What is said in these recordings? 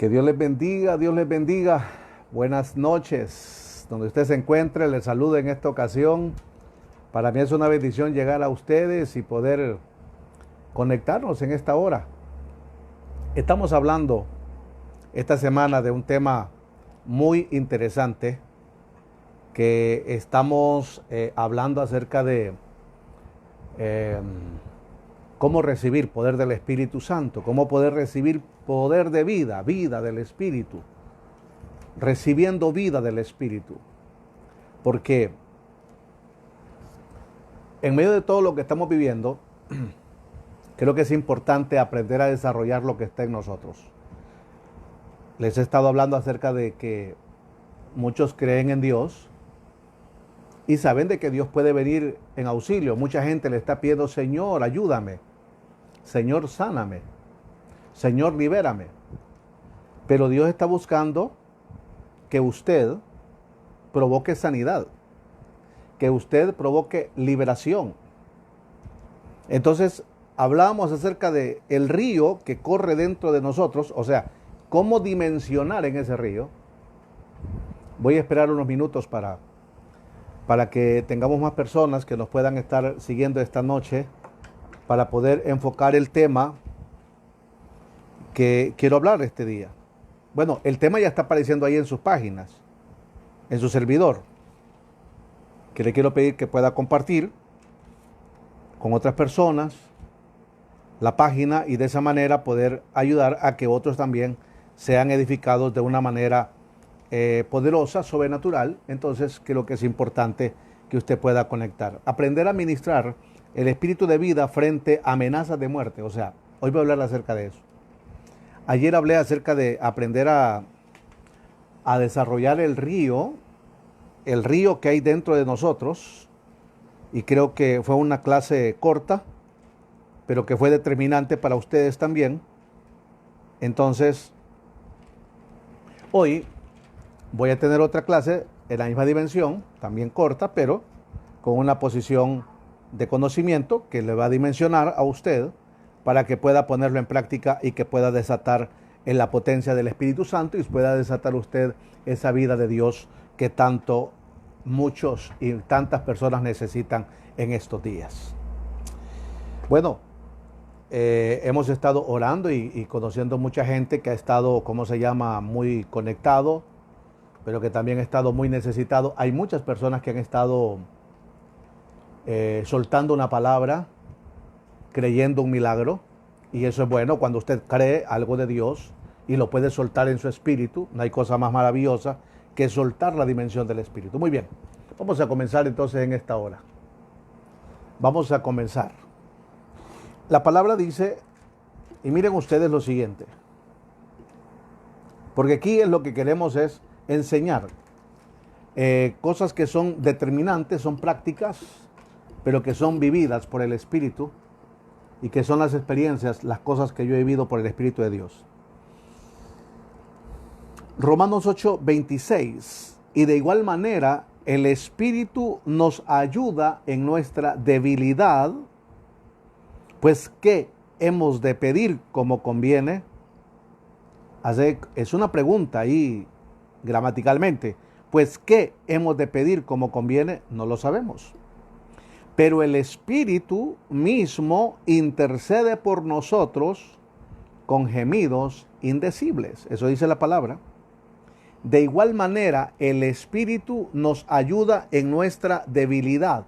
Que Dios les bendiga, Dios les bendiga. Buenas noches. Donde usted se encuentre, les saludo en esta ocasión. Para mí es una bendición llegar a ustedes y poder conectarnos en esta hora. Estamos hablando esta semana de un tema muy interesante que estamos hablando acerca de cómo recibir poder del Espíritu Santo, cómo poder recibir poder de vida, vida del Espíritu, recibiendo vida del Espíritu. Porque en medio de todo lo que estamos viviendo, creo que es importante aprender a desarrollar lo que está en nosotros. Les he estado hablando acerca de que muchos creen en Dios y saben de que Dios puede venir en auxilio. Mucha gente le está pidiendo: Señor, ayúdame. Señor, sáname. Señor, libérame. Pero Dios está buscando que usted provoque sanidad, que usted provoque liberación. Entonces, hablábamos acerca de el río que corre dentro de nosotros, o sea, cómo dimensionar en ese río. Voy a esperar unos minutos para que tengamos más personas que nos puedan estar siguiendo esta noche, para poder enfocar el tema que quiero hablar este día. Bueno, el tema ya está apareciendo ahí en sus páginas, en su servidor, que le quiero pedir que pueda compartir con otras personas la página y de esa manera poder ayudar a que otros también sean edificados de una manera poderosa, sobrenatural. Entonces creo que es importante que usted pueda conectar. Aprender a ministrar el espíritu de vida frente a amenazas de muerte. O sea, hoy voy a hablar acerca de eso. Ayer hablé acerca de aprender a desarrollar el río que hay dentro de nosotros. Y creo que fue una clase corta, pero que fue determinante para ustedes también. Entonces, hoy voy a tener otra clase en la misma dimensión, también corta, pero con una posición de conocimiento que le va a dimensionar a usted para que pueda ponerlo en práctica y que pueda desatar en la potencia del Espíritu Santo y pueda desatar usted esa vida de Dios que tanto muchos y tantas personas necesitan en estos días. Bueno, hemos estado orando y conociendo mucha gente que ha estado, muy conectado, pero que también ha estado muy necesitado. Hay muchas personas que han estado soltando una palabra, creyendo un milagro, y eso es bueno cuando usted cree algo de Dios y lo puede soltar en su espíritu. No hay cosa más maravillosa que soltar la dimensión del espíritu. Muy bien, vamos a comenzar entonces en esta hora. Vamos a comenzar. La palabra dice, y miren ustedes lo siguiente, porque aquí es lo que queremos es enseñar cosas que son determinantes, son prácticas, pero que son vividas por el Espíritu y que son las experiencias, las cosas que yo he vivido por el Espíritu de Dios. Romanos 8:26, y de igual manera el Espíritu nos ayuda en nuestra debilidad, pues ¿qué hemos de pedir como conviene? Es una pregunta ahí gramaticalmente. Pues ¿qué hemos de pedir como conviene? No lo sabemos. Pero el Espíritu mismo intercede por nosotros con gemidos indecibles. Eso dice la palabra. De igual manera, el Espíritu nos ayuda en nuestra debilidad.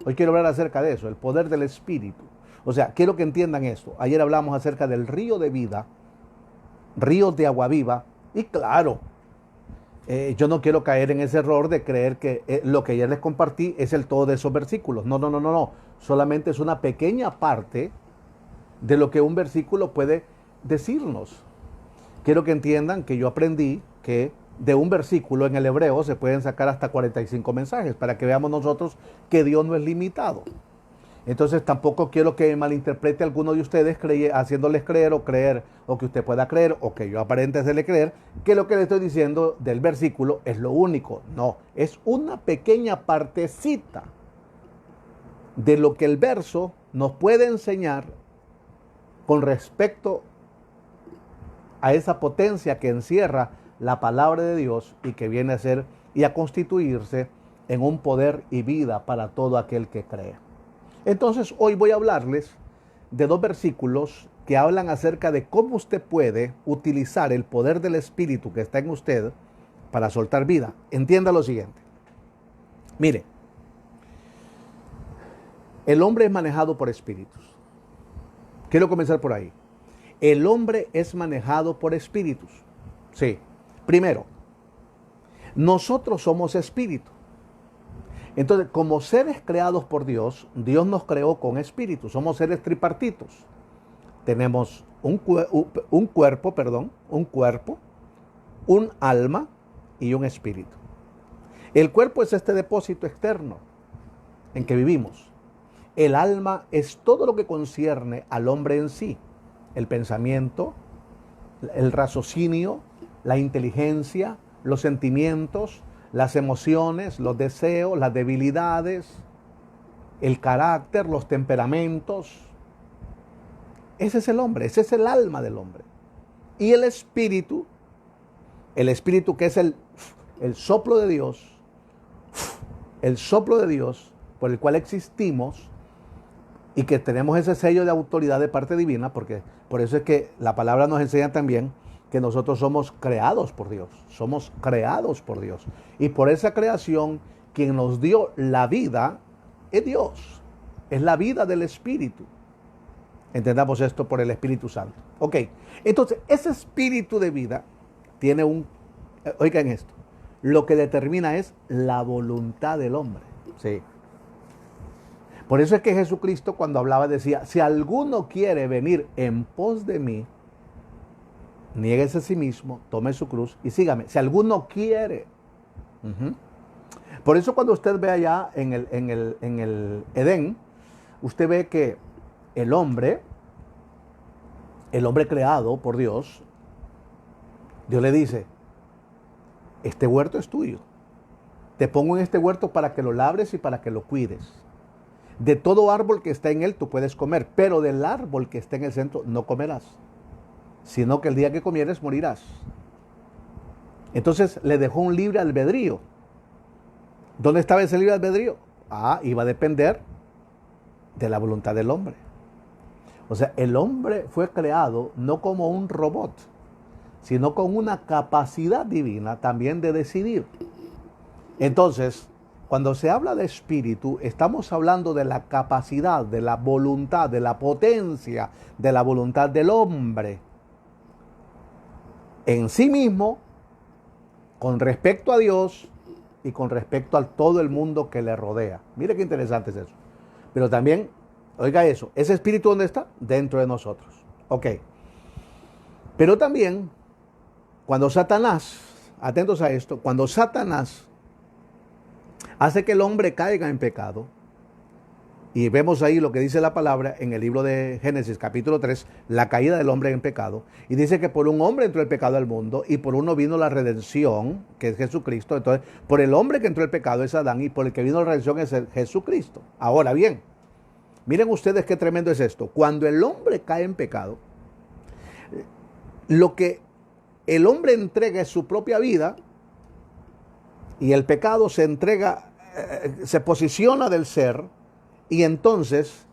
Hoy quiero hablar acerca de eso, el poder del Espíritu. O sea, quiero que entiendan esto. Ayer hablamos acerca del río de vida, ríos de agua viva, y claro, yo no quiero caer en ese error de creer que lo que ayer les compartí es el todo de esos versículos. No. Solamente es una pequeña parte de lo que un versículo puede decirnos. Quiero que entiendan que yo aprendí que de un versículo en el hebreo se pueden sacar hasta 45 mensajes para que veamos nosotros que Dios no es limitado. Entonces tampoco quiero que malinterprete a alguno de ustedes haciéndoles creer o que usted pueda creer o que yo aparente hacerle creer que lo que le estoy diciendo del versículo es lo único. No, es una pequeña partecita de lo que el verso nos puede enseñar con respecto a esa potencia que encierra la palabra de Dios y que viene a ser y a constituirse en un poder y vida para todo aquel que cree. Entonces hoy voy a hablarles de 2 versículos que hablan acerca de cómo usted puede utilizar el poder del Espíritu que está en usted para soltar vida. Entienda lo siguiente. Mire, el hombre es manejado por espíritus. Quiero comenzar por ahí. El hombre es manejado por espíritus. Sí. Primero, nosotros somos espíritu. Entonces, como seres creados por Dios, Dios nos creó con espíritu. Somos seres tripartitos. Tenemos un cuerpo, un alma y un espíritu. El cuerpo es este depósito externo en que vivimos. El alma es todo lo que concierne al hombre en sí. El pensamiento, el raciocinio, la inteligencia, los sentimientos, las emociones, los deseos, las debilidades, el carácter, los temperamentos. Ese es el hombre, ese es el alma del hombre. Y el espíritu que es el soplo de Dios, por el cual existimos y que tenemos ese sello de autoridad de parte divina, porque por eso es que la palabra nos enseña también que nosotros somos creados por Dios, y por esa creación quien nos dio la vida es Dios, es la vida del Espíritu. Entendamos esto por el Espíritu Santo. Ok, entonces ese espíritu de vida tiene oigan esto, lo que determina es la voluntad del hombre. Sí. Por eso es que Jesucristo cuando hablaba decía, si alguno quiere venir en pos de mí, niéguese a sí mismo, tome su cruz y sígame. Si alguno quiere. Por eso cuando usted ve allá en el Edén, usted ve que el hombre creado por Dios, Dios le dice, este huerto es tuyo. Te pongo en este huerto para que lo labres y para que lo cuides. De todo árbol que está en él tú puedes comer, pero del árbol que está en el centro no comerás, sino que el día que comieres morirás. Entonces le dejó un libre albedrío. ¿Dónde estaba ese libre albedrío? Iba a depender de la voluntad del hombre. O sea, el hombre fue creado no como un robot, sino con una capacidad divina también de decidir. Entonces, cuando se habla de espíritu, estamos hablando de la capacidad, de la voluntad, de la potencia, de la voluntad del hombre en sí mismo, con respecto a Dios y con respecto a todo el mundo que le rodea. Mire qué interesante es eso. Pero también, oiga eso, ¿ese espíritu dónde está? Dentro de nosotros. Ok. Pero también, cuando Satanás, atentos a esto, cuando Satanás hace que el hombre caiga en pecado, y vemos ahí lo que dice la palabra en el libro de Génesis capítulo 3, la caída del hombre en pecado, y dice que por un hombre entró el pecado al mundo, y por uno vino la redención, que es Jesucristo. Entonces, por el hombre que entró el pecado es Adán, y por el que vino la redención es Jesucristo. Ahora bien, miren ustedes qué tremendo es esto. Cuando el hombre cae en pecado, lo que el hombre entrega es su propia vida, y el pecado se entrega, se posiciona del ser, y entonces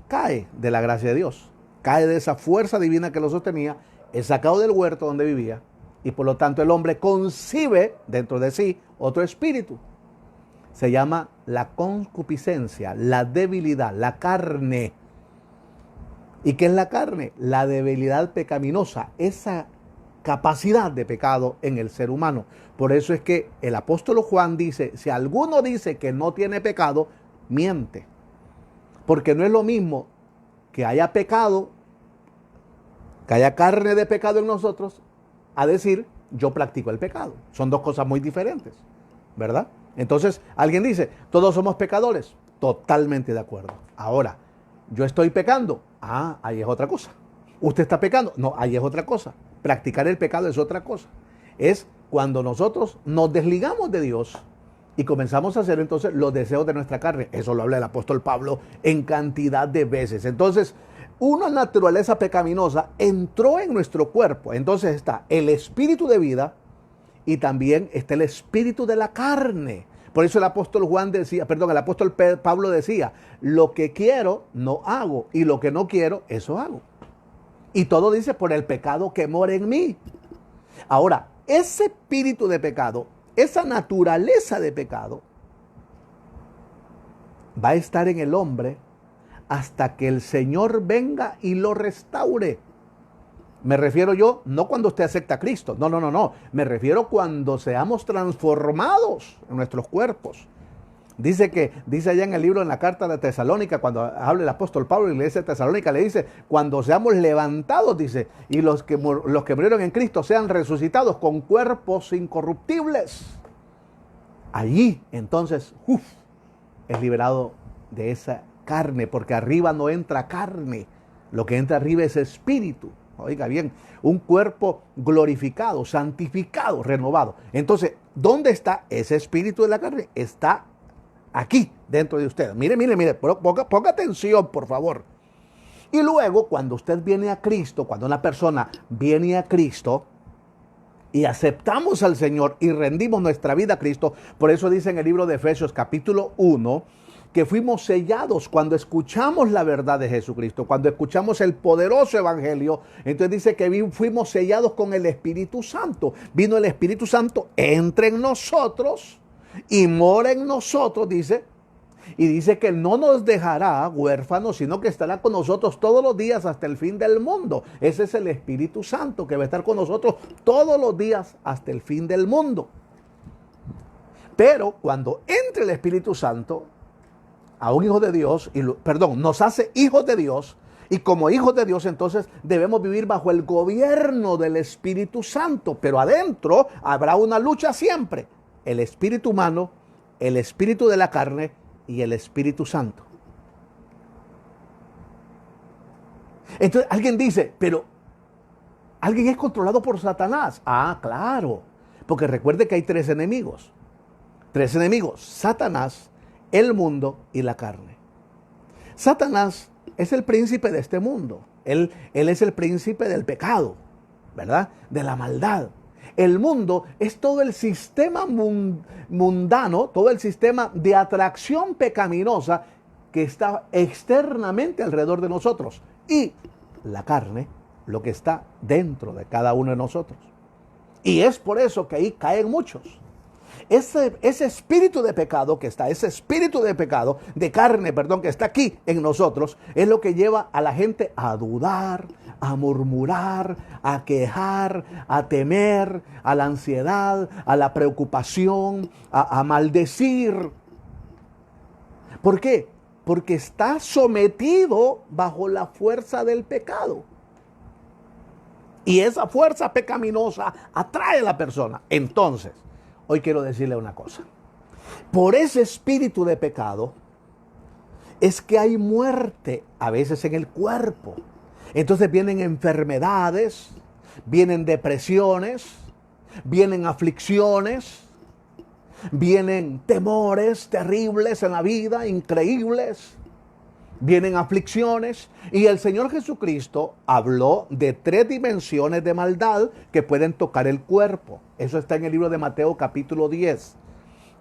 cae de la gracia de Dios, cae de esa fuerza divina que lo sostenía, es sacado del huerto donde vivía, y por lo tanto el hombre concibe dentro de sí otro espíritu. Se llama la concupiscencia, la debilidad, la carne. ¿Y qué es la carne? La debilidad pecaminosa, esa capacidad de pecado en el ser humano. Por eso es que el apóstol Juan dice, si alguno dice que no tiene pecado, miente. Porque no es lo mismo que haya pecado, que haya carne de pecado en nosotros, a decir, yo practico el pecado. Son dos cosas muy diferentes, ¿verdad? Entonces, alguien dice, todos somos pecadores. Totalmente de acuerdo. Ahora, yo estoy pecando. Ahí es otra cosa. ¿Usted está pecando? No, ahí es otra cosa. Practicar el pecado es otra cosa. Es cuando nosotros nos desligamos de Dios y comenzamos a hacer entonces los deseos de nuestra carne. Eso lo habla el apóstol Pablo en cantidad de veces. Entonces, una naturaleza pecaminosa entró en nuestro cuerpo. Entonces está el espíritu de vida y también está el espíritu de la carne. Por eso el apóstol Pablo decía, lo que quiero no hago y lo que no quiero, eso hago. Y todo dice por el pecado que mora en mí. Ahora, ese espíritu de pecado, esa naturaleza de pecado, va a estar en el hombre hasta que el Señor venga y lo restaure. Me refiero yo, no cuando usted acepta a Cristo, no. Me refiero cuando seamos transformados en nuestros cuerpos. Dice allá en el libro, en la carta de Tesalónica, cuando habla el apóstol Pablo y le dice a Tesalónica, le dice, cuando seamos levantados, dice, y los que murieron en Cristo sean resucitados con cuerpos incorruptibles. Allí, entonces, es liberado de esa carne, porque arriba no entra carne, lo que entra arriba es espíritu. Oiga bien, un cuerpo glorificado, santificado, renovado. Entonces, ¿dónde está ese espíritu de la carne? Está aquí, dentro de usted. Mire, ponga atención, por favor. Y luego, cuando usted viene a Cristo, cuando una persona viene a Cristo y aceptamos al Señor y rendimos nuestra vida a Cristo, por eso dice en el libro de Efesios capítulo 1, que fuimos sellados cuando escuchamos la verdad de Jesucristo, cuando escuchamos el poderoso evangelio. Entonces dice que fuimos sellados con el Espíritu Santo. Vino el Espíritu Santo, entra en nosotros y mora en nosotros, dice. Y dice que no nos dejará huérfanos, sino que estará con nosotros todos los días hasta el fin del mundo. Ese es el Espíritu Santo que va a estar con nosotros todos los días hasta el fin del mundo. Pero cuando entre el Espíritu Santo a un hijo de Dios, nos hace hijos de Dios, y como hijos de Dios entonces debemos vivir bajo el gobierno del Espíritu Santo, pero adentro habrá una lucha siempre, el espíritu humano, el espíritu de la carne y el Espíritu Santo. Entonces alguien dice, pero ¿alguien es controlado por Satanás? Ah, claro, porque recuerde que hay tres enemigos, Satanás, el mundo y la carne. Satanás es el príncipe de este mundo. Él es el príncipe del pecado, ¿verdad? De la maldad. El mundo es todo el sistema mundano, todo el sistema de atracción pecaminosa que está externamente alrededor de nosotros. Y la carne, lo que está dentro de cada uno de nosotros. Y es por eso que ahí caen muchos. Ese espíritu de pecado que está, ese espíritu de pecado, de carne, que está aquí en nosotros, es lo que lleva a la gente a dudar, a murmurar, a quejar, a temer, a la ansiedad, a la preocupación, a maldecir. ¿Por qué? Porque está sometido bajo la fuerza del pecado. Y esa fuerza pecaminosa atrae a la persona. Entonces, hoy quiero decirle una cosa. Por ese espíritu de pecado es que hay muerte a veces en el cuerpo. Entonces vienen enfermedades, vienen depresiones, vienen aflicciones, vienen temores terribles en la vida, increíbles. Vienen aflicciones y el Señor Jesucristo habló de 3 dimensiones de maldad que pueden tocar el cuerpo. Eso está en el libro de Mateo capítulo 10.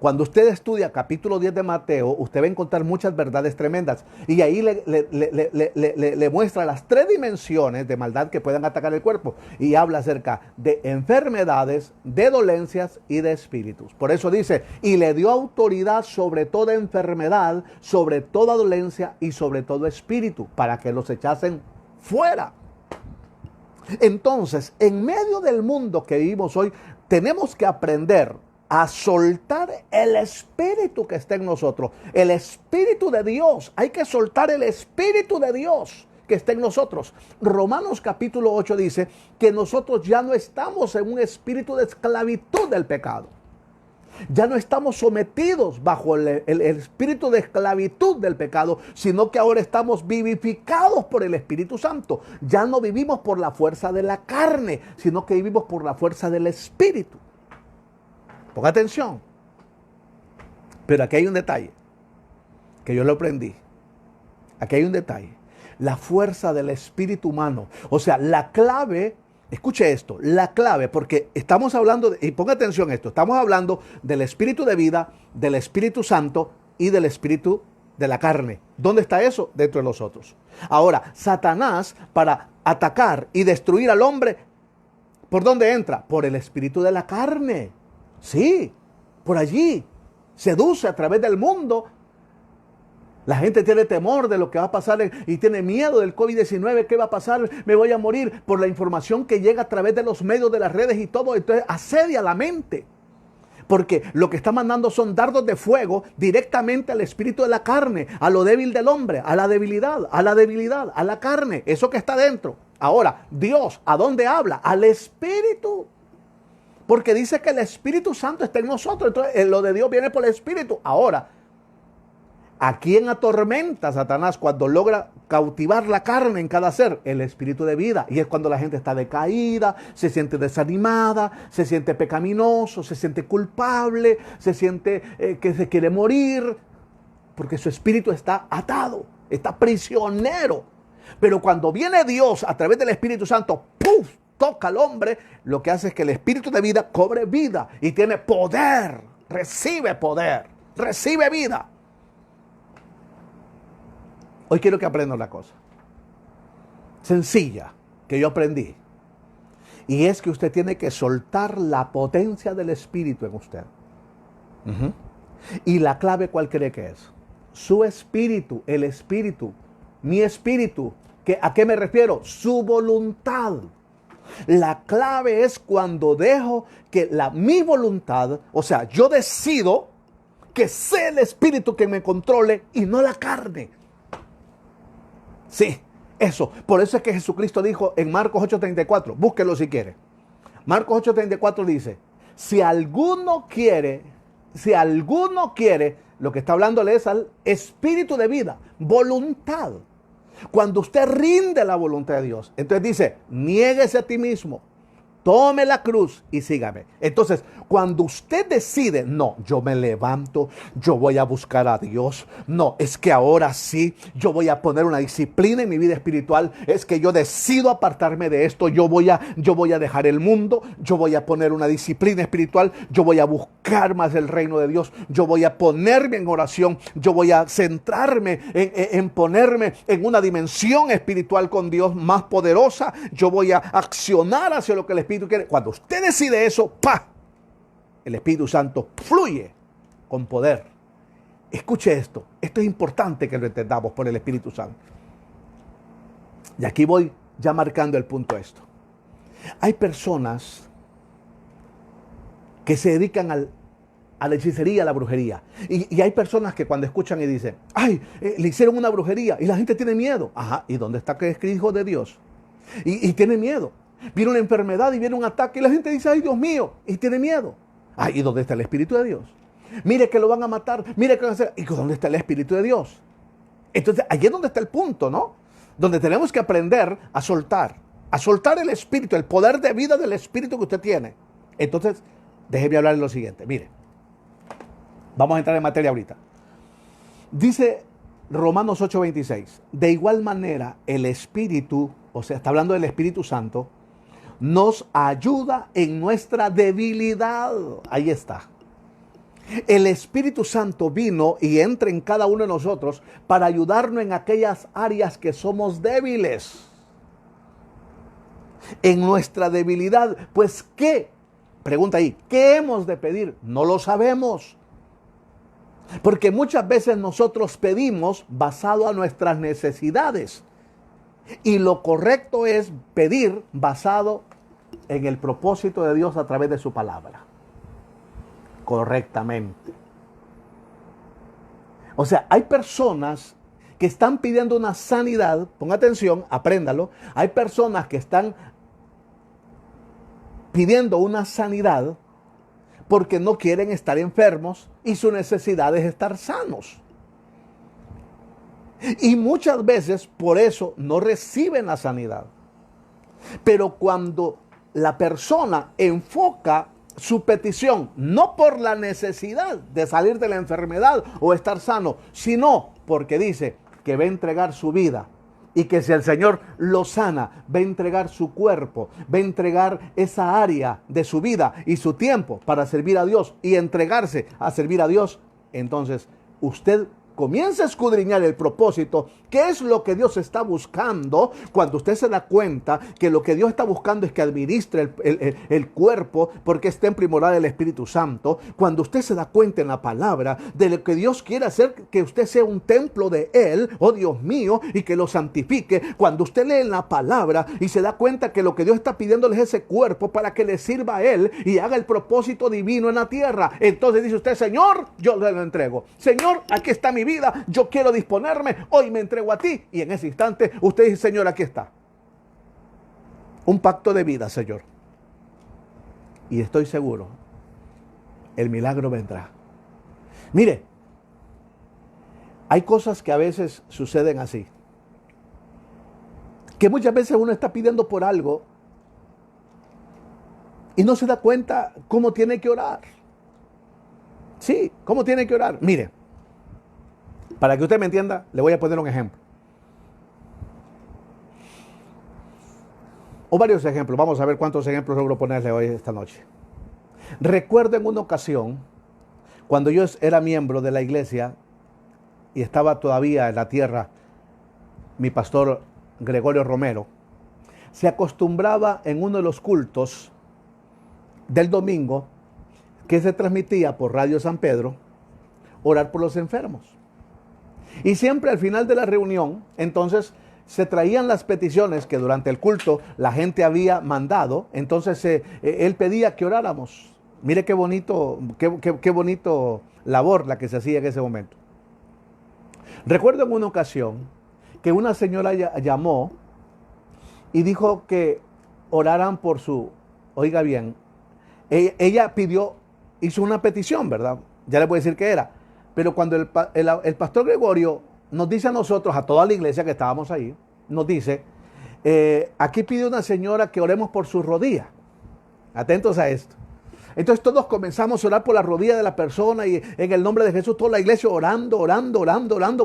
Cuando usted estudia capítulo 10 de Mateo, usted va a encontrar muchas verdades tremendas. Y ahí le muestra las 3 dimensiones de maldad que pueden atacar el cuerpo. Y habla acerca de enfermedades, de dolencias y de espíritus. Por eso dice, y le dio autoridad sobre toda enfermedad, sobre toda dolencia y sobre todo espíritu, para que los echasen fuera. Entonces, en medio del mundo que vivimos hoy, tenemos que aprender a soltar el espíritu que está en nosotros, el espíritu de Dios. Hay que soltar el espíritu de Dios que está en nosotros. Romanos capítulo 8 dice que nosotros ya no estamos en un espíritu de esclavitud del pecado. Ya no estamos sometidos bajo el espíritu de esclavitud del pecado, sino que ahora estamos vivificados por el Espíritu Santo. Ya no vivimos por la fuerza de la carne, sino que vivimos por la fuerza del Espíritu. Ponga atención. Pero aquí hay un detalle que yo lo aprendí. Aquí hay un detalle. la fuerza del espíritu humano. O sea, la clave, escuche esto, la clave, porque estamos hablando, y ponga atención a esto, estamos hablando del espíritu de vida, del Espíritu Santo y del espíritu de la carne. ¿Dónde está eso? Dentro de nosotros. Ahora, Satanás, para atacar y destruir al hombre, ¿por dónde entra? Por el espíritu de la carne. Sí, por allí. Seduce a través del mundo. La gente tiene temor de lo que va a pasar y tiene miedo del COVID-19. ¿Qué va a pasar? Me voy a morir por la información que llega a través de los medios, de las redes y todo. Entonces asedia la mente. Porque lo que está mandando son dardos de fuego directamente al espíritu de la carne, a lo débil del hombre, a la debilidad, a la carne, eso que está dentro. Ahora, Dios, ¿a dónde habla? Al espíritu. Porque dice que el Espíritu Santo está en nosotros. Entonces, lo de Dios viene por el espíritu. Ahora, ¿a quién atormenta Satanás cuando logra cautivar la carne en cada ser? El espíritu de vida. Y es cuando la gente está decaída, se siente desanimada, se siente pecaminoso, se siente culpable, se siente que se quiere morir, porque su espíritu está atado, está prisionero. Pero cuando viene Dios a través del Espíritu Santo, ¡puf!, toca al hombre, lo que hace es que el espíritu de vida cobre vida y tiene poder, recibe vida. Hoy quiero que aprendan una cosa sencilla que yo aprendí. Y es que usted tiene que soltar la potencia del Espíritu en usted. Y la clave, ¿cuál cree que es? Su espíritu, el espíritu, mi espíritu. ¿A qué me refiero? Su voluntad. La clave es cuando dejo que mi voluntad, o sea, yo decido que sea el espíritu que me controle y no la carne. Sí, eso. Por eso es que Jesucristo dijo en Marcos 8:34, búsquelo si quiere. Marcos 8:34 dice, si alguno quiere, lo que está hablándole es al espíritu de vida, voluntad. Cuando usted rinde la voluntad de Dios, entonces dice, niéguese a ti mismo, tome la cruz y sígame. Entonces, cuando usted decide, no, yo me levanto, yo voy a buscar a Dios. No, es que ahora sí, yo voy a poner una disciplina en mi vida espiritual. Es que yo decido apartarme de esto. Yo voy a dejar el mundo. Yo voy a poner una disciplina espiritual. Yo voy a buscar más el reino de Dios. Yo voy a ponerme en oración. Yo voy a centrarme en ponerme en una dimensión espiritual con Dios más poderosa. Yo voy a accionar hacia lo que el Espíritu quiere. Cuando usted decide eso, ¡pah!, el Espíritu Santo fluye con poder. Escuche esto. Esto es importante que lo entendamos por el Espíritu Santo. Y aquí voy ya marcando el punto esto. Hay personas que se dedican a la hechicería, a la brujería. Y hay personas que cuando escuchan y dicen, ay, le hicieron una brujería y la gente tiene miedo. Ajá, ¿y dónde está que es hijo de Dios? Y tiene miedo. Viene una enfermedad y viene un ataque y la gente dice, ay, Dios mío, y tiene miedo. Ay, ¿y dónde está el Espíritu de Dios? Mire que lo van a matar, mire que van a hacer. ¿Y dónde está el Espíritu de Dios? Entonces, allí es donde está el punto, ¿no? Donde tenemos que aprender a soltar el Espíritu, el poder de vida del Espíritu que usted tiene. Entonces, déjeme hablar de lo siguiente. Mire, vamos a entrar en materia ahorita. Dice Romanos 8:26, de igual manera el Espíritu, o sea, está hablando del Espíritu Santo, nos ayuda en nuestra debilidad. Ahí está. El Espíritu Santo vino y entra en cada uno de nosotros para ayudarnos en aquellas áreas que somos débiles. En nuestra debilidad, pues ¿qué? Pregunta ahí, ¿qué hemos de pedir? No lo sabemos. Porque muchas veces nosotros pedimos basado a nuestras necesidades. Y lo correcto es pedir basado en el propósito de Dios a través de su palabra. Correctamente. O sea, hay personas que están pidiendo una sanidad. Ponga atención, apréndalo. Hay personas que están pidiendo una sanidad porque no quieren estar enfermos y su necesidad es estar sanos. Y muchas veces por eso no reciben la sanidad. Pero cuando la persona enfoca su petición no por la necesidad de salir de la enfermedad o estar sano, sino porque dice que va a entregar su vida Y que si el Señor lo sana, va a entregar su cuerpo, va a entregar esa área de su vida y su tiempo para servir a Dios y entregarse a servir a Dios, entonces usted comienza a escudriñar el propósito, qué es lo que Dios está buscando. Cuando usted se da cuenta que lo que Dios está buscando es que administre el cuerpo, porque está en primordial el Espíritu Santo. Cuando usted se da cuenta en la palabra de lo que Dios quiere hacer, que usted sea un templo de Él, oh Dios mío, y que lo santifique. Cuando usted lee en la palabra y se da cuenta que lo que Dios está pidiéndole es ese cuerpo para que le sirva a Él y haga el propósito divino en la tierra, entonces dice usted: Señor, yo le lo entrego. Señor, aquí está mi vida, yo quiero disponerme, hoy me entrego a ti. Y en ese instante usted dice: Señor, aquí está un pacto de vida, Señor, y estoy seguro el milagro vendrá. Mire, hay cosas que a veces suceden así, que muchas veces uno está pidiendo por algo y no se da cuenta cómo tiene que orar. Sí, cómo tiene que orar. Mire, para que usted me entienda, le voy a poner un ejemplo. O varios ejemplos. Vamos a ver cuántos ejemplos logro ponerle hoy esta noche. Recuerdo en una ocasión, cuando yo era miembro de la iglesia y estaba todavía en la tierra, mi pastor Gregorio Romero se acostumbraba en uno de los cultos del domingo, que se transmitía por Radio San Pedro, orar por los enfermos. Y siempre al final de la reunión, entonces se traían las peticiones que durante el culto la gente había mandado. Entonces él pedía que oráramos. Mire qué bonito labor la que se hacía en ese momento. Recuerdo en una ocasión que una señora llamó y dijo que oraran por su, oiga bien, ella hizo una petición, ¿verdad? Ya le voy a decir qué era. Pero cuando el pastor Gregorio nos dice a nosotros, a toda la iglesia que estábamos ahí, nos dice: aquí pide una señora que oremos por sus rodillas. Atentos a esto. Entonces todos comenzamos a orar por la rodilla de la persona y en el nombre de Jesús, toda la iglesia orando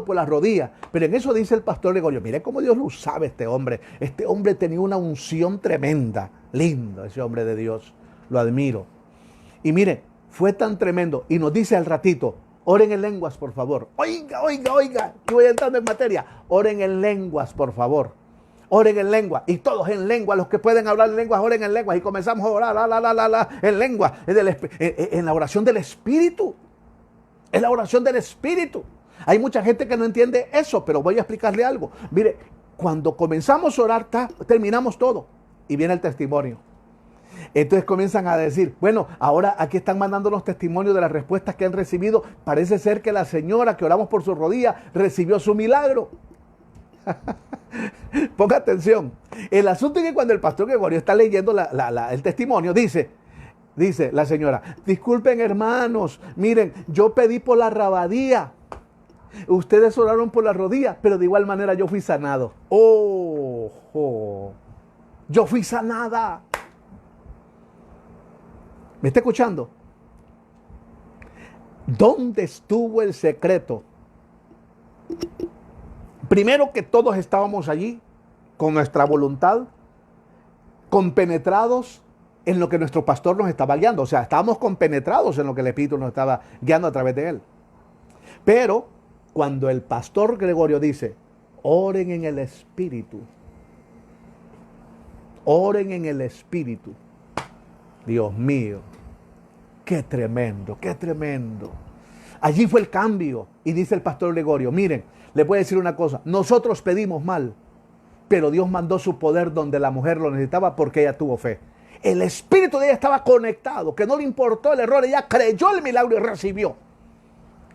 por las rodillas. Pero en eso dice el pastor Gregorio: mire cómo Dios lo usaba este hombre. Este hombre tenía una unción tremenda. Lindo ese hombre de Dios. Lo admiro. Y mire, fue tan tremendo. Y nos dice al ratito: oren en lenguas, por favor. Oiga. Y voy entrando en materia. Oren en lenguas, por favor. Oren en lengua. Y todos en lengua. Los que pueden hablar en lenguas, oren en lenguas. Y comenzamos a orar en lengua. En la oración del Espíritu. Es la oración del Espíritu. Hay mucha gente que no entiende eso, pero voy a explicarle algo. Mire, cuando comenzamos a orar, terminamos todo. Y viene el testimonio. Entonces comienzan a decir: bueno, ahora aquí están mandando los testimonios de las respuestas que han recibido. Parece ser que la señora que oramos por su rodilla recibió su milagro. Ponga atención. El asunto es que cuando el pastor Gregorio está leyendo el testimonio, dice la señora: disculpen, hermanos, miren, yo pedí por la rabadía, ustedes oraron por la rodilla, pero de igual manera yo fui sanado. Yo fui sanada. ¿Me está escuchando? ¿Dónde estuvo el secreto? Primero, que todos estábamos allí con nuestra voluntad, compenetrados en lo que nuestro pastor nos estaba guiando. O sea, estábamos compenetrados en lo que el Espíritu nos estaba guiando a través de él. Pero cuando el pastor Gregorio dice: oren en el Espíritu. Oren en el Espíritu. Dios mío, qué tremendo, qué tremendo. Allí fue el cambio. Y dice el pastor Gregorio: miren, les voy a decir una cosa, nosotros pedimos mal, pero Dios mandó su poder donde la mujer lo necesitaba porque ella tuvo fe. El espíritu de ella estaba conectado, que no le importó el error, ella creyó el milagro y recibió.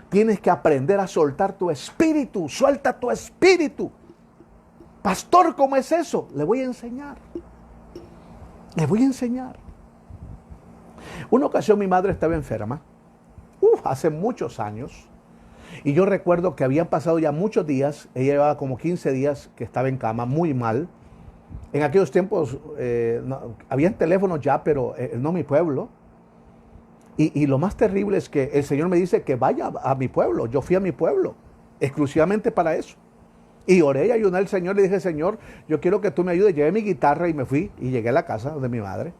Tienes que aprender a soltar tu espíritu, suelta tu espíritu. Pastor, ¿cómo es eso? Le voy a enseñar. Le voy a enseñar. Una ocasión mi madre estaba enferma, hace muchos años, y yo recuerdo que habían pasado ya muchos días, ella llevaba como 15 días que estaba en cama, muy mal. En aquellos tiempos habían teléfonos ya, pero no mi pueblo. Y lo más terrible es que el Señor me dice que vaya a mi pueblo. Yo fui a mi pueblo, exclusivamente para eso. Y oré y ayuné al Señor. Le dije, Señor, yo quiero que tú me ayudes. Llevé mi guitarra y me fui. Y llegué a la casa de mi madre.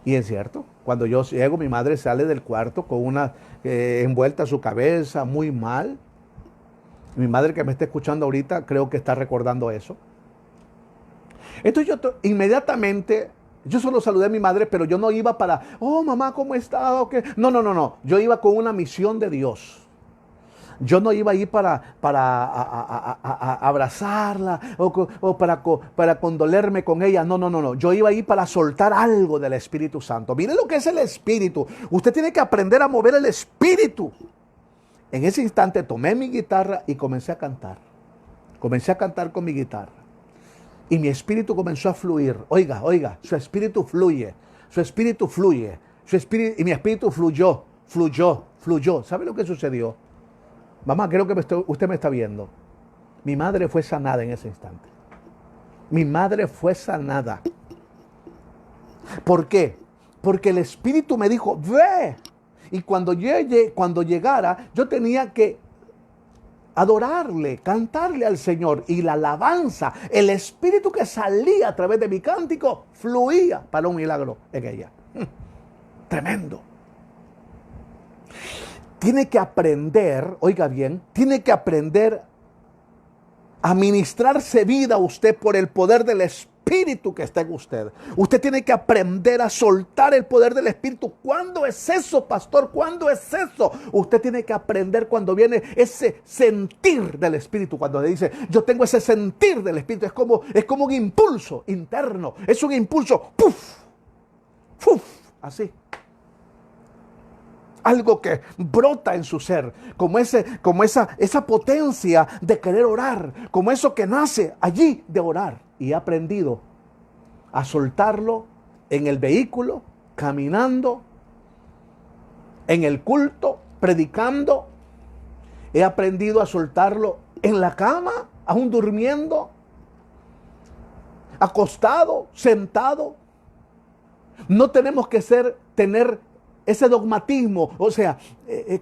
Y es cierto, cuando yo llego, mi madre sale del cuarto con una envuelta a su cabeza, muy mal. Mi madre que me está escuchando ahorita, creo que está recordando eso. Entonces inmediatamente, yo solo saludé a mi madre, pero yo no iba para, oh mamá, ¿cómo está? ¿O qué? No, no, no, no. Yo iba con una misión de Dios. Yo no iba ahí para abrazarla o para condolerme con ella. No, no, no, no. Yo iba ahí para soltar algo del Espíritu Santo. Mire lo que es el Espíritu. Usted tiene que aprender a mover el Espíritu. En ese instante tomé mi guitarra y comencé a cantar. Comencé a cantar con mi guitarra. Y mi espíritu comenzó a fluir. Oiga, oiga, su espíritu fluye. Su espíritu fluye. Y mi espíritu fluyó. ¿Sabe lo que sucedió? Mamá, creo que usted me está viendo. Mi madre fue sanada en ese instante. Mi madre fue sanada. ¿Por qué? Porque el Espíritu me dijo, ve. Y cuando llegara, yo tenía que adorarle, cantarle al Señor. Y la alabanza, el Espíritu que salía a través de mi cántico, fluía para un milagro en ella. Tremendo. Tiene que aprender, oiga bien, tiene que aprender a ministrarse vida a usted por el poder del Espíritu que está en usted. Usted tiene que aprender a soltar el poder del Espíritu. ¿Cuándo es eso, pastor? ¿Cuándo es eso? Usted tiene que aprender cuando viene ese sentir del Espíritu. Cuando le dice, yo tengo ese sentir del Espíritu. Es como un impulso interno. Es un impulso, ¡puf! ¡Puf! Así. Algo que brota en su ser, como esa potencia de querer orar, como eso que nace allí de orar. Y he aprendido a soltarlo en el vehículo, caminando, en el culto, predicando. He aprendido a soltarlo en la cama, aún durmiendo, acostado, sentado. No tenemos que tener ese dogmatismo, o sea,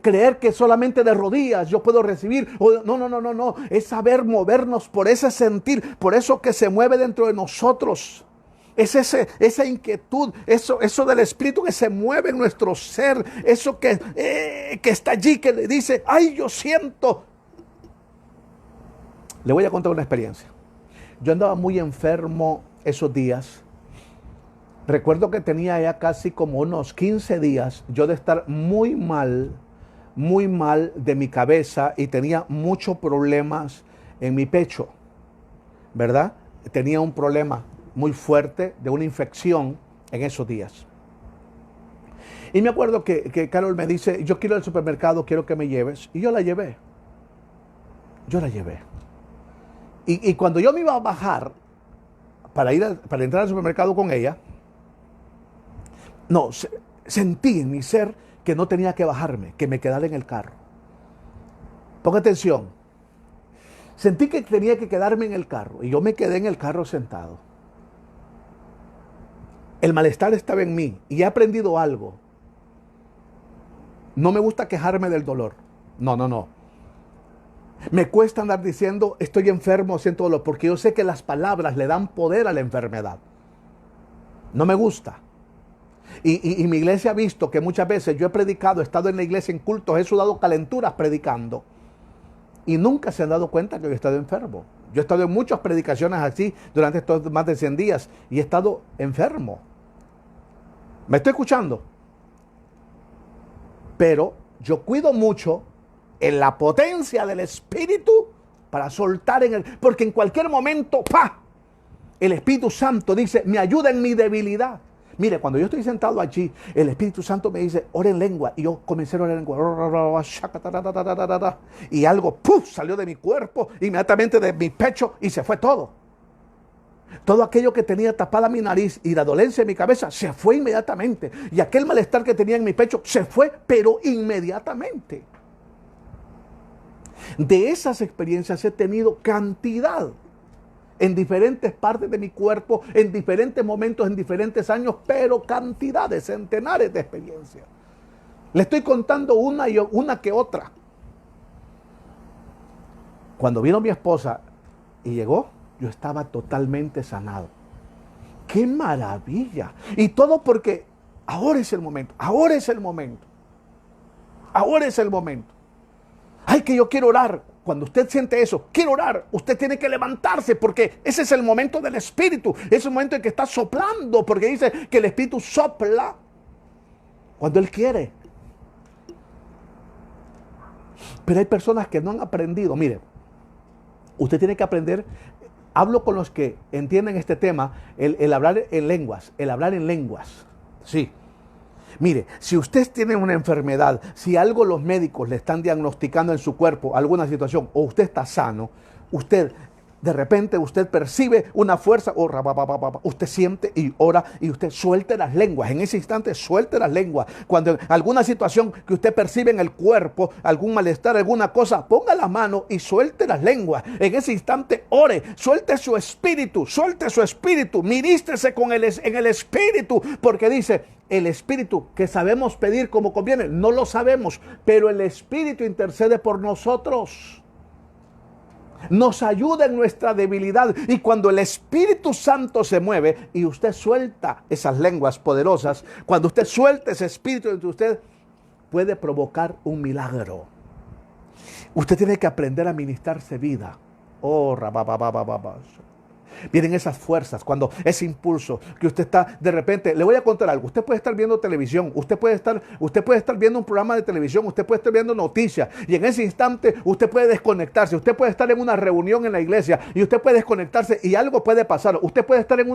creer que solamente de rodillas yo puedo recibir. No. Es saber movernos por ese sentir, por eso que se mueve dentro de nosotros. Es esa inquietud, eso del Espíritu que se mueve en nuestro ser, eso que está allí, que le dice, ay, yo siento. Le voy a contar una experiencia. Yo andaba muy enfermo esos días. Recuerdo que tenía ya casi como unos 15 días yo de estar muy mal de mi cabeza y tenía muchos problemas en mi pecho, ¿verdad? Tenía un problema muy fuerte de una infección en esos días. Y me acuerdo que Carol me dice, yo quiero ir al supermercado, quiero que me lleves. Y yo la llevé. Y cuando yo me iba a bajar para entrar al supermercado con ella, sentí en mi ser que no tenía que bajarme, que me quedara en el carro. Ponga atención. Sentí que tenía que quedarme en el carro y yo me quedé en el carro sentado. El malestar estaba en mí y he aprendido algo. No me gusta quejarme del dolor. No. Me cuesta andar diciendo estoy enfermo, siento dolor, porque yo sé que las palabras le dan poder a la enfermedad. No me gusta. Y mi iglesia ha visto que muchas veces yo he predicado, he estado en la iglesia en cultos, he sudado calenturas predicando. Y nunca se han dado cuenta que yo he estado enfermo. Yo he estado en muchas predicaciones así durante estos más de 100 días y he estado enfermo. ¿Me estoy escuchando? Pero yo cuido mucho en la potencia del Espíritu para soltar porque en cualquier momento, ¡pa!, el Espíritu Santo dice, me ayuda en mi debilidad. Mire, cuando yo estoy sentado allí, el Espíritu Santo me dice, ora en lengua. Y yo comencé a orar en lengua. Y algo, ¡puf!, salió de mi cuerpo, inmediatamente de mi pecho, y se fue todo. Todo aquello que tenía tapada mi nariz y la dolencia en mi cabeza, se fue inmediatamente. Y aquel malestar que tenía en mi pecho, se fue, pero inmediatamente. De esas experiencias he tenido cantidad. En diferentes partes de mi cuerpo, en diferentes momentos, en diferentes años, pero cantidades, centenares de experiencias. Le estoy contando una que otra. Cuando vino mi esposa, Y llegó, yo estaba totalmente sanado. ¡Qué maravilla! Y todo porque ahora es el momento, ahora es el momento. Ahora es el momento. Ay, que yo quiero orar. Cuando usted siente eso, quiero orar, usted tiene que levantarse porque ese es el momento del Espíritu. Es el momento en que está soplando, porque dice que el Espíritu sopla cuando Él quiere. Pero hay personas que no han aprendido. Mire, usted tiene que aprender. Hablo con los que entienden este tema, el hablar en lenguas, el hablar en lenguas. Sí. Mire, si usted tiene una enfermedad, si algo los médicos le están diagnosticando en su cuerpo, alguna situación, o usted está sano, de repente usted percibe una fuerza, usted siente y ora y usted suelte las lenguas. En ese instante suelte las lenguas. Cuando alguna situación que usted percibe en el cuerpo, algún malestar, alguna cosa, ponga la mano y suelte las lenguas. En ese instante ore, suelte su espíritu, minístrese en el espíritu, porque dice, el espíritu que sabemos pedir como conviene, no lo sabemos, pero el espíritu intercede por nosotros. Nos ayuda en nuestra debilidad. Y cuando el Espíritu Santo se mueve y usted suelta esas lenguas poderosas, cuando usted suelta ese espíritu entre usted, puede provocar un milagro. Usted tiene que aprender a ministrarse vida. Vienen esas fuerzas, cuando ese impulso que usted está de repente, le voy a contar algo, usted puede estar viendo televisión, usted puede estar viendo un programa de televisión, usted puede estar viendo noticias y en ese instante usted puede desconectarse, usted puede estar en una reunión en la iglesia y usted puede desconectarse y algo puede pasar, usted puede estar en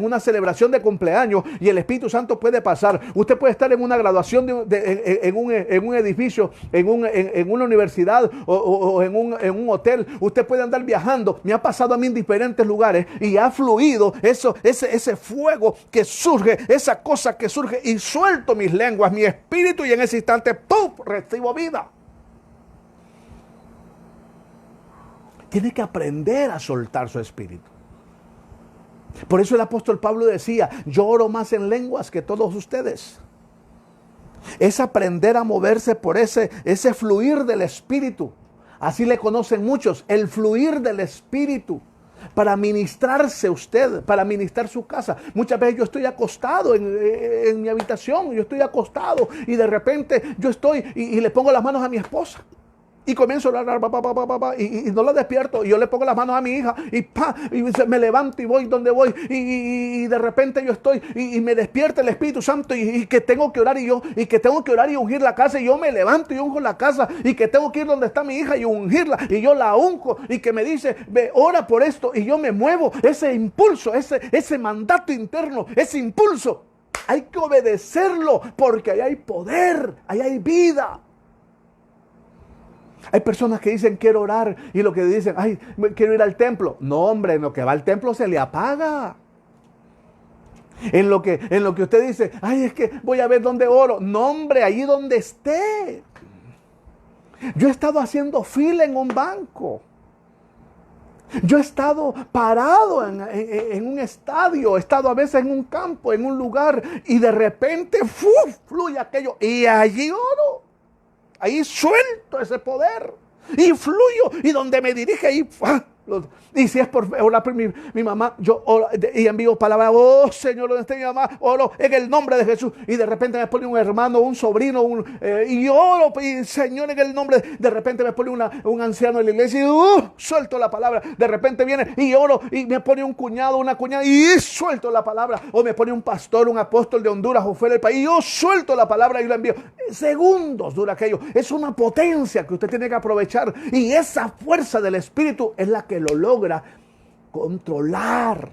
una celebración de cumpleaños y el Espíritu Santo puede pasar, usted puede estar en una graduación en un edificio, en una universidad o en un hotel, usted puede andar viajando, me ha pasado a mí en diferentes lugares y ha fluido ese fuego que surge, esa cosa que surge y suelto mis lenguas, mi espíritu y en ese instante ¡pum!, recibo vida. Tiene que aprender a soltar su espíritu. Por eso el apóstol Pablo decía, yo oro más en lenguas que todos ustedes. Es aprender a moverse por ese fluir del espíritu. Así le conocen muchos, el fluir del espíritu. Para ministrarse usted, para ministrar su casa. Muchas veces yo estoy acostado en mi habitación, yo estoy acostado y de repente yo estoy y le pongo las manos a mi esposa. Y comienzo a orar, y no la despierto. Y yo le pongo las manos a mi hija y me levanto y voy donde voy. Y de repente yo estoy y me despierta el Espíritu Santo y que tengo que orar y que tengo que orar y ungir la casa. Y yo me levanto y unjo la casa y que tengo que ir donde está mi hija y ungirla. Y yo la unjo y que me dice, ve, ora por esto. Y yo me muevo. Ese impulso, ese mandato interno, ese impulso, hay que obedecerlo porque ahí hay poder, ahí hay vida. Hay personas que dicen quiero orar y lo que dicen, ay, quiero ir al templo. No, hombre, en lo que va al templo se le apaga. En lo que usted dice, ay, es que voy a ver dónde oro. No, hombre, allí donde esté. Yo he estado haciendo fila en un banco. Yo he estado parado en un estadio, he estado a veces en un campo, en un lugar y de repente fluye aquello y allí oro. Ahí suelto ese poder y fluyo y donde me dirige ahí. Y si es por orar por mi mamá, yo oro y envío palabras. Oh Señor, donde esté mi mamá, oro en el nombre de Jesús. Y de repente me pone un hermano, un sobrino, y oro, y Señor, en el nombre. De repente me pone un anciano en la iglesia y suelto la palabra. De repente viene y oro y me pone un cuñado, una cuñada y suelto la palabra. O me pone un pastor, un apóstol de Honduras o fuera del país y yo suelto la palabra y lo envío. Segundos dura aquello. Es una potencia que usted tiene que aprovechar y esa fuerza del Espíritu es la que lo logra controlar.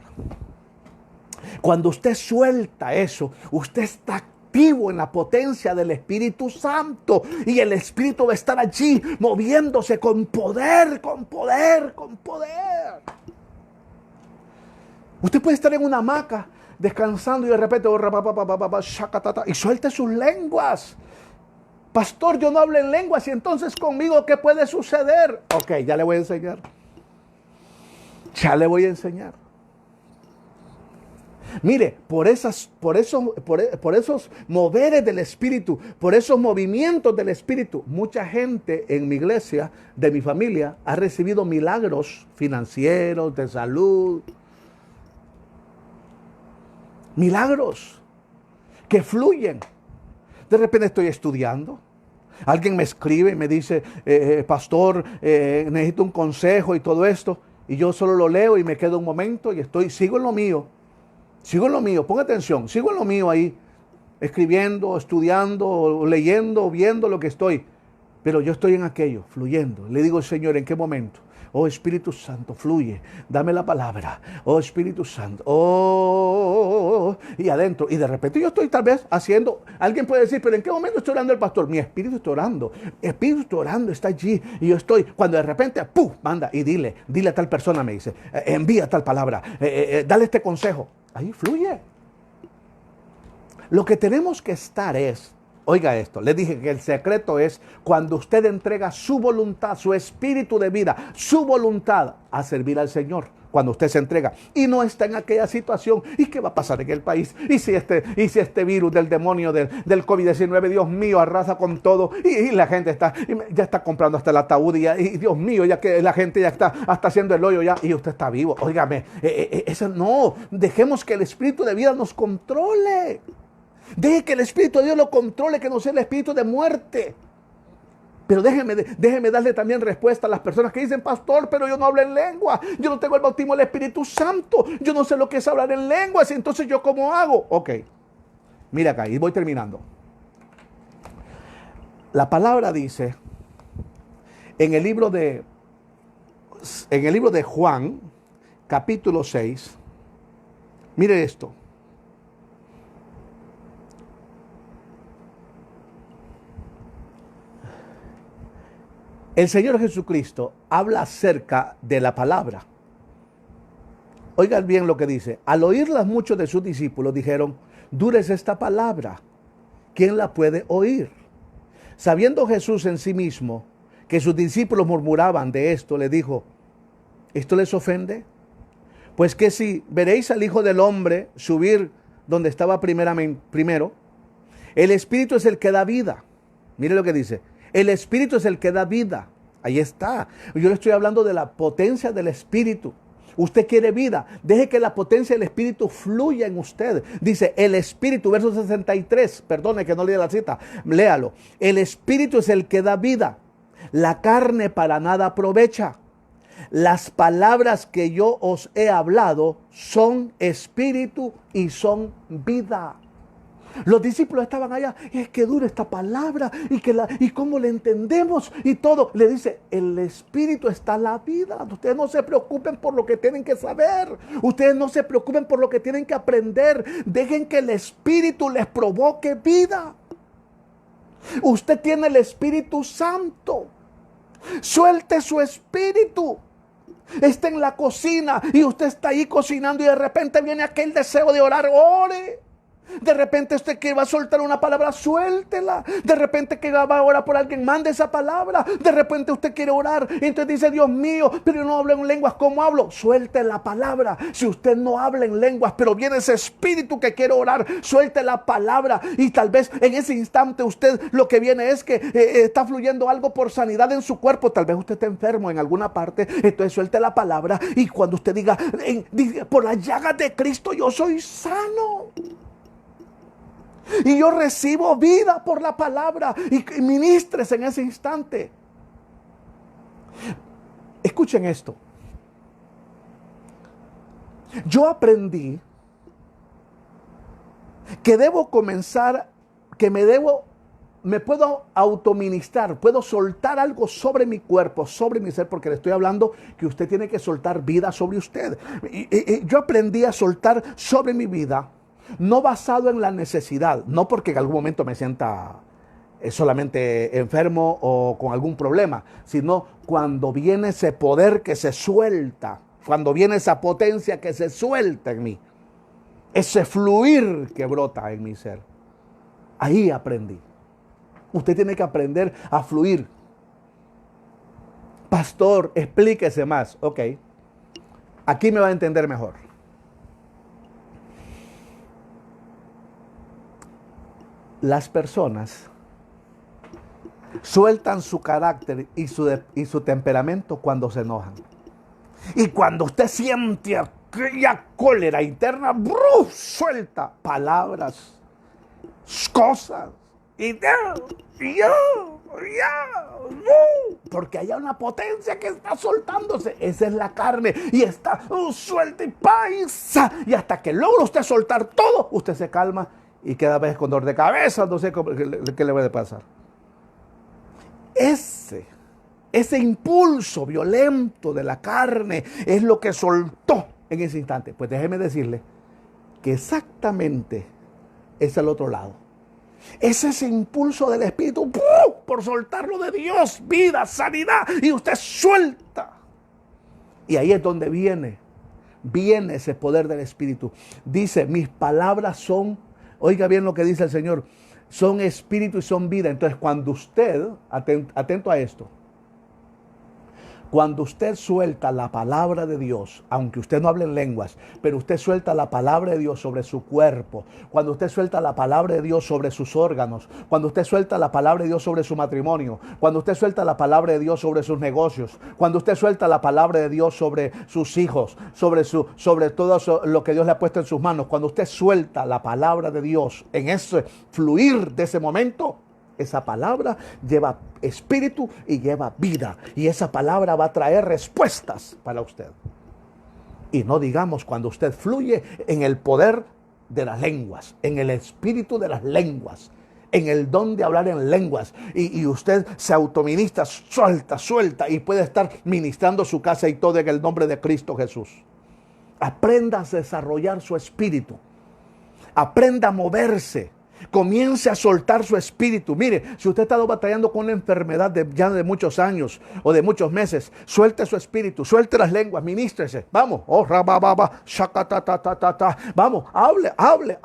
Cuando usted suelta eso, usted está activo en la potencia del Espíritu Santo y el Espíritu va a estar allí moviéndose con poder, con poder, con poder. Usted puede estar en una hamaca descansando y de repente y suelte sus lenguas. Pastor, yo no hablo en lenguas y entonces conmigo, ¿qué puede suceder? Ok, ya le voy a enseñar. Ya le voy a enseñar. Mire, por esos moveres del Espíritu, por esos movimientos del Espíritu, mucha gente en mi iglesia, de mi familia, ha recibido milagros financieros, de salud. Milagros que fluyen. De repente estoy estudiando. Alguien me escribe y me dice, pastor, necesito un consejo y todo esto. Y yo solo lo leo y me quedo un momento y sigo en lo mío. Sigo en lo mío, ponga atención, sigo en lo mío ahí, escribiendo, estudiando, leyendo, viendo lo que estoy. Pero yo estoy en aquello, fluyendo. Le digo, Señor, ¿en qué momento? Oh, Espíritu Santo, fluye, dame la palabra. Oh, Espíritu Santo, y adentro. Y de repente yo estoy tal vez haciendo, alguien puede decir, pero ¿en qué momento estoy orando el pastor? Mi espíritu está orando, el espíritu está orando, está allí. Y yo estoy, cuando de repente, ¡pum!, manda y dile a tal persona, me dice, envía tal palabra, dale este consejo. Ahí fluye. Lo que tenemos que estar es, oiga esto, les dije que el secreto es cuando usted entrega su voluntad, su espíritu de vida, su voluntad a servir al Señor. Cuando usted se entrega y no está en aquella situación, ¿y qué va a pasar en el país? ¿Y si este virus del demonio del COVID-19, Dios mío, arrasa con todo y la gente ya está comprando hasta el ataúd y Dios mío, ya que la gente ya está hasta haciendo el hoyo ya y usted está vivo? Óigame, eso no, dejemos que el espíritu de vida nos controle. Deje que el Espíritu de Dios lo controle, que no sea el espíritu de muerte. Pero déjeme darle también respuesta a las personas que dicen, pastor, pero yo no hablo en lengua, yo no tengo el bautismo del Espíritu Santo, yo no sé lo que es hablar en lenguas, entonces ¿yo cómo hago? Ok, mira acá, y voy terminando. La palabra dice, en el libro de Juan, capítulo 6, mire esto. El Señor Jesucristo habla acerca de la palabra. Oigan bien lo que dice. Al oírlas muchos de sus discípulos dijeron, dura es esta palabra, ¿quién la puede oír? Sabiendo Jesús en sí mismo que sus discípulos murmuraban de esto, le dijo, ¿esto les ofende? Pues que si veréis al Hijo del Hombre subir donde estaba primero, el Espíritu es el que da vida. Mire lo que dice. El Espíritu es el que da vida. Ahí está. Yo le estoy hablando de la potencia del Espíritu. Usted quiere vida. Deje que la potencia del Espíritu fluya en usted. Dice el Espíritu, verso 63. Perdone que no lea la cita. Léalo. El Espíritu es el que da vida. La carne para nada aprovecha. Las palabras que yo os he hablado son espíritu y son vida. Los discípulos estaban allá, es que dura esta palabra y cómo le entendemos y todo. Le dice, el Espíritu está la vida. Ustedes no se preocupen por lo que tienen que saber. Ustedes no se preocupen por lo que tienen que aprender. Dejen que el Espíritu les provoque vida. Usted tiene el Espíritu Santo. Suelte su espíritu. Está en la cocina y usted está ahí cocinando y de repente viene aquel deseo de orar. Ore. De repente usted que va a soltar una palabra, suéltela. De repente que va a orar por alguien, mande esa palabra. De repente usted quiere orar y entonces dice, Dios mío, pero yo no hablo en lenguas. ¿Cómo hablo? Suelte la palabra. Si usted no habla en lenguas, pero viene ese espíritu que quiere orar, suelte la palabra. Y tal vez en ese instante usted lo que viene es que está fluyendo algo por sanidad en su cuerpo. Tal vez usted esté enfermo en alguna parte. Entonces suelte la palabra y cuando usted diga, por las llagas de Cristo yo soy sano. Y yo recibo vida por la palabra. Y ministres en ese instante. Escuchen esto. Yo aprendí que debo comenzar, me puedo autoministrar, puedo soltar algo sobre mi cuerpo, sobre mi ser, porque le estoy hablando que usted tiene que soltar vida sobre usted. Yo aprendí a soltar sobre mi vida. No basado en la necesidad, no porque en algún momento me sienta solamente enfermo o con algún problema, sino cuando viene ese poder que se suelta, cuando viene esa potencia que se suelta en mí, ese fluir que brota en mi ser. Ahí aprendí. Usted tiene que aprender a fluir. Pastor, explíquese más. Ok, aquí me va a entender mejor. Las personas sueltan su carácter y su temperamento cuando se enojan. Y cuando usted siente aquella cólera interna, suelta palabras, cosas, porque hay una potencia que está soltándose. Esa es la carne y está suelta y paisa. Y hasta que logra usted soltar todo, usted se calma y queda a veces con dolor de cabeza. No sé qué le va a pasar. Ese impulso violento de la carne es lo que soltó en ese instante. Pues déjeme decirle que exactamente es el otro lado. Es ese impulso del Espíritu por soltarlo de Dios, vida, sanidad, y usted suelta. Y ahí es donde viene ese poder del Espíritu. Dice, mis palabras son, oiga bien lo que dice el Señor, son espíritu y son vida. Entonces cuando usted, atento a esto, cuando usted suelta la palabra de Dios, aunque usted no hable en lenguas, pero usted suelta la palabra de Dios sobre su cuerpo, cuando usted suelta la palabra de Dios sobre sus órganos, cuando usted suelta la palabra de Dios sobre su matrimonio, cuando usted suelta la palabra de Dios sobre sus negocios, cuando usted suelta la palabra de Dios sobre sus hijos, sobre todo lo que Dios le ha puesto en sus manos, cuando usted suelta la palabra de Dios en ese fluir de ese momento, esa palabra lleva espíritu y lleva vida. Y esa palabra va a traer respuestas para usted. Y no digamos cuando usted fluye en el poder de las lenguas, en el espíritu de las lenguas, en el don de hablar en lenguas. Y usted se autoministra, suelta y puede estar ministrando su casa y todo en el nombre de Cristo Jesús. Aprenda a desarrollar su espíritu. Aprenda a moverse. Comience a soltar su espíritu. Mire, si usted ha estado batallando con una enfermedad ya de muchos años o de muchos meses, suelte su espíritu, suelte las lenguas, ministrese. Vamos, vamos, hable,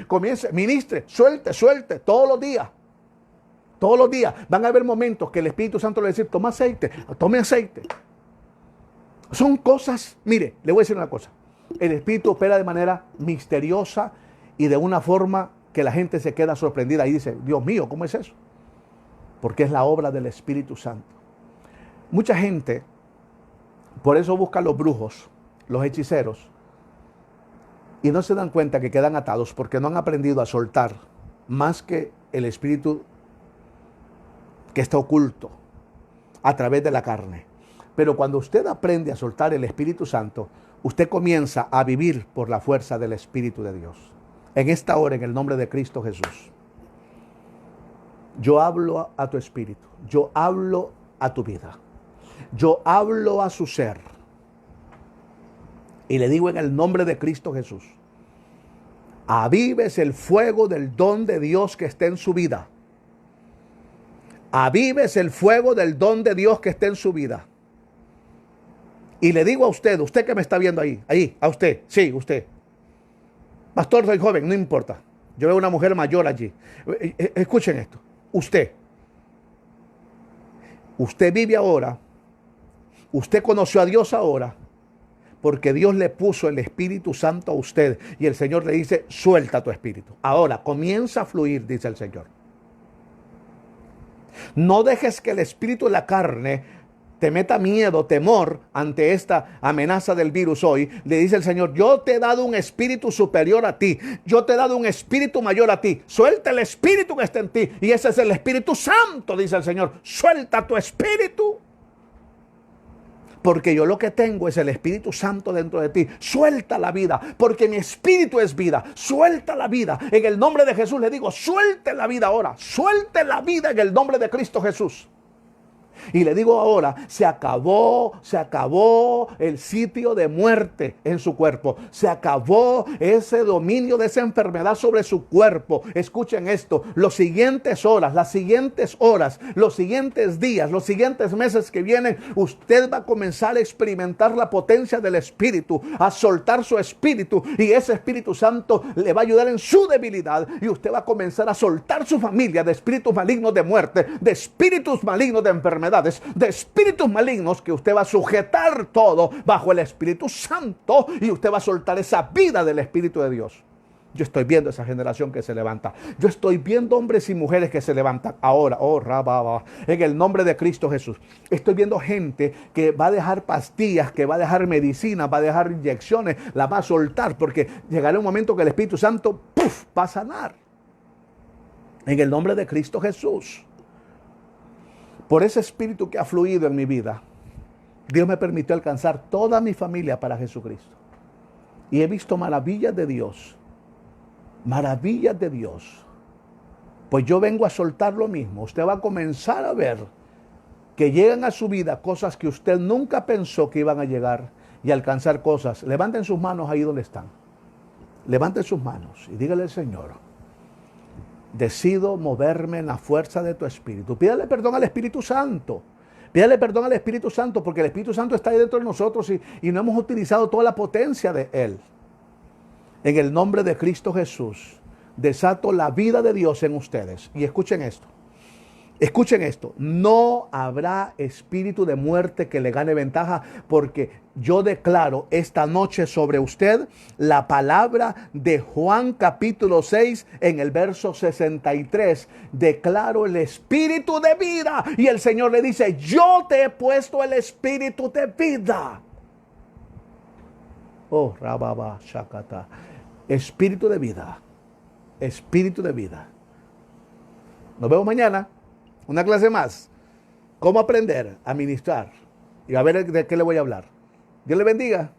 comience, ministre, suelte, todos los días. Todos los días van a haber momentos que el Espíritu Santo le va a decir, tome aceite. Son cosas, mire, le voy a decir una cosa. El Espíritu opera de manera misteriosa y de una forma que la gente se queda sorprendida y dice, Dios mío, ¿cómo es eso? Porque es la obra del Espíritu Santo. Mucha gente, por eso busca a los brujos, los hechiceros, y no se dan cuenta que quedan atados porque no han aprendido a soltar más que el Espíritu que está oculto a través de la carne. Pero cuando usted aprende a soltar el Espíritu Santo, usted comienza a vivir por la fuerza del Espíritu de Dios. En esta hora, en el nombre de Cristo Jesús, yo hablo a tu espíritu, yo hablo a tu vida, yo hablo a su ser. Y le digo en el nombre de Cristo Jesús, avives el fuego del don de Dios que esté en su vida. Avives el fuego del don de Dios que esté en su vida. Y le digo a usted que me está viendo ahí, a usted, sí, usted. Pastor, soy joven, no importa. Yo veo una mujer mayor allí. Escuchen esto. Usted vive ahora. Usted conoció a Dios ahora. Porque Dios le puso el Espíritu Santo a usted. Y el Señor le dice, suelta tu espíritu. Ahora, comienza a fluir, dice el Señor. No dejes que el espíritu de la carne te meta miedo, temor ante esta amenaza del virus hoy. Le dice el Señor, yo te he dado un espíritu superior a ti. Yo te he dado un espíritu mayor a ti. Suelta el espíritu que está en ti. Y ese es el Espíritu Santo, dice el Señor. Suelta tu espíritu. Porque yo lo que tengo es el Espíritu Santo dentro de ti. Suelta la vida, porque mi espíritu es vida. Suelta la vida. En el nombre de Jesús le digo, suelte la vida ahora. Suelte la vida en el nombre de Cristo Jesús. Y le digo ahora, se acabó el sitio de muerte en su cuerpo. Se acabó ese dominio de esa enfermedad sobre su cuerpo. Escuchen esto, las siguientes horas, los siguientes días, los siguientes meses que vienen, usted va a comenzar a experimentar la potencia del Espíritu, a soltar su espíritu. Y ese Espíritu Santo le va a ayudar en su debilidad. Y usted va a comenzar a soltar su familia de espíritus malignos de muerte, de espíritus malignos de enfermedad, de espíritus malignos, que usted va a sujetar todo bajo el Espíritu Santo y usted va a soltar esa vida del Espíritu de Dios. Yo estoy viendo esa generación que se levanta. Yo estoy viendo hombres y mujeres que se levantan ahora. Oh, rababa, en el nombre de Cristo Jesús. Estoy viendo gente que va a dejar pastillas, que va a dejar medicina, va a dejar inyecciones, la va a soltar, porque llegará un momento que el Espíritu Santo ¡puf!, va a sanar. En el nombre de Cristo Jesús. Por ese espíritu que ha fluido en mi vida, Dios me permitió alcanzar toda mi familia para Jesucristo. Y he visto maravillas de Dios. Maravillas de Dios. Pues yo vengo a soltar lo mismo. Usted va a comenzar a ver que llegan a su vida cosas que usted nunca pensó que iban a llegar y alcanzar cosas. Levanten sus manos ahí donde están. Levanten sus manos y dígale al Señor: decido moverme en la fuerza de tu Espíritu. Pídale perdón al Espíritu Santo. Pídale perdón al Espíritu Santo, porque el Espíritu Santo está ahí dentro de nosotros y no hemos utilizado toda la potencia de Él. En el nombre de Cristo Jesús, desato la vida de Dios en ustedes. Y escuchen esto. Escuchen esto. No habrá espíritu de muerte que le gane ventaja, porque yo declaro esta noche sobre usted la palabra de Juan capítulo 6 en el verso 63. Declaro el espíritu de vida. Y el Señor le dice: yo te he puesto el espíritu de vida. Oh, rababa, shakata. Espíritu de vida. Espíritu de vida. Nos vemos mañana. Una clase más. Cómo aprender a ministrar. Y a ver de qué le voy a hablar. Dios le bendiga.